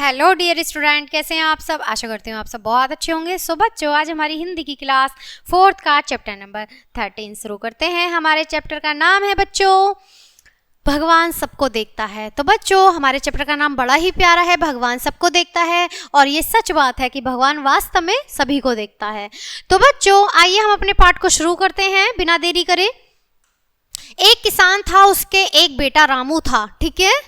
Hello dear student, कैसे हैं आप सब। आशा करती हूँ आप सब बहुत अच्छे होंगे। सो बच्चों, आज हमारी हिंदी की क्लास 4th का चैप्टर नंबर 13 शुरू करते हैं। हमारे चैप्टर का नाम है बच्चों भगवान सबको देखता है। तो बच्चों, हमारे चैप्टर का नाम बड़ा ही प्यारा है, भगवान सबको देखता है। और ये सच बात है कि भगवान वास्तव में सभी को देखता है। तो बच्चों, आइए हम अपने पाठ को शुरू करते हैं बिना देरी करे। एक किसान था, उसके एक बेटा रामू था। ठीक है,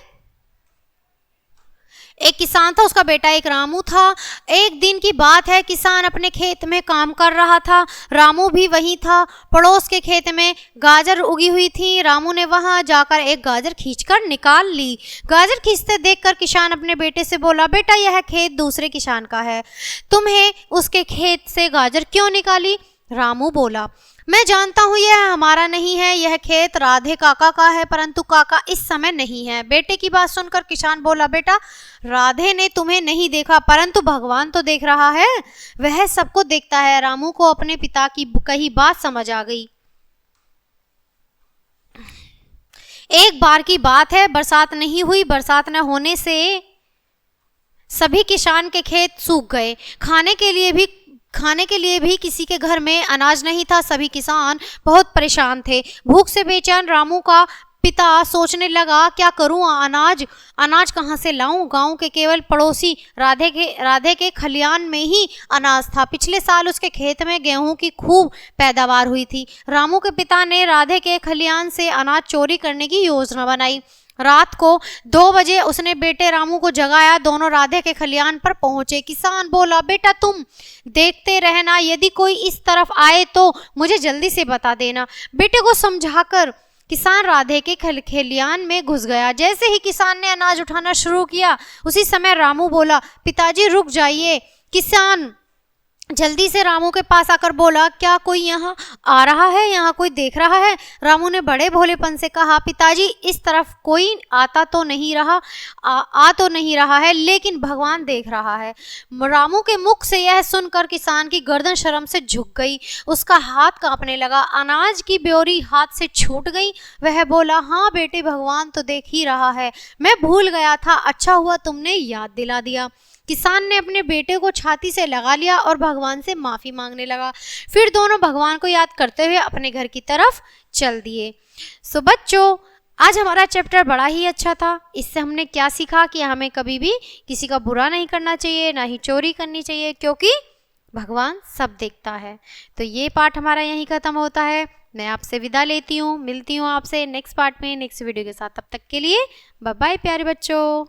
एक किसान था, उसका बेटा एक रामू था। एक दिन की बात है, किसान अपने खेत में काम कर रहा था, रामू भी वहीं था। पड़ोस के खेत में गाजर उगी हुई थी। रामू ने वहां जाकर एक गाजर खींचकर निकाल ली। गाजर खींचते देखकर किसान अपने बेटे से बोला, बेटा यह खेत दूसरे किसान का है, तुम्हें उसके खेत से गाजर क्यों निकाली? रामू बोला, मैं जानता हूँ यह हमारा नहीं है, यह खेत राधे काका का है, परंतु काका इस समय नहीं है। बेटे की बात सुनकर किसान बोला, बेटा राधे ने तुम्हें नहीं देखा, परंतु भगवान तो देख रहा है, वह सबको देखता है। रामू को अपने पिता की कही बात समझ आ गई। एक बार की बात है, बरसात नहीं हुई। बरसात न होने से सभी किसान के खेत सूख गए। खाने के लिए भी किसी के घर में अनाज नहीं था। सभी किसान बहुत परेशान थे। भूख से बेचैन रामू का पिता सोचने लगा, क्या करूं, अनाज कहां से लाऊं? गांव के केवल पड़ोसी राधे के खलियान में ही अनाज था। पिछले साल उसके खेत में गेहूं की खूब पैदावार हुई थी। रामू के पिता ने राधे के खलियान से अनाज चोरी करने की योजना बनाई। रात को 2 बजे उसने बेटे रामू को जगाया। दोनों राधे के खलियान पर पहुंचे। किसान बोला, बेटा तुम देखते रहना, यदि कोई इस तरफ आए तो मुझे जल्दी से बता देना। बेटे को समझाकर किसान राधे के खलियान में घुस गया। जैसे ही किसान ने अनाज उठाना शुरू किया, उसी समय रामू बोला, पिताजी रुक जाइए। किसान जल्दी से रामू के पास आकर बोला, क्या कोई यहाँ आ रहा है, यहाँ कोई देख रहा है? रामू ने बड़े भोलेपन से कहा, पिताजी इस तरफ कोई आ तो नहीं रहा है, लेकिन भगवान देख रहा है। रामू के मुख से यह सुनकर किसान की गर्दन शर्म से झुक गई। उसका हाथ कांपने लगा। अनाज की ब्योरी हाथ से छूट गई। वह बोला, हाँ बेटे, भगवान तो देख ही रहा है, मैं भूल गया था, अच्छा हुआ तुमने याद दिला दिया। किसान ने अपने बेटे को छाती से लगा लिया और भगवान से माफ़ी मांगने लगा। फिर दोनों भगवान को याद करते हुए अपने घर की तरफ चल दिए। सो बच्चों, आज हमारा चैप्टर बड़ा ही अच्छा था। इससे हमने क्या सीखा कि हमें कभी भी किसी का बुरा नहीं करना चाहिए, ना ही चोरी करनी चाहिए, क्योंकि भगवान सब देखता है। तो ये पार्ट हमारा यहीं ख़त्म होता है। मैं आपसे विदा लेती हूँ, मिलती हूँ आपसे नेक्स्ट पार्ट में नेक्स्ट वीडियो के साथ। तब तक के लिए बाय बाय प्यारे बच्चों।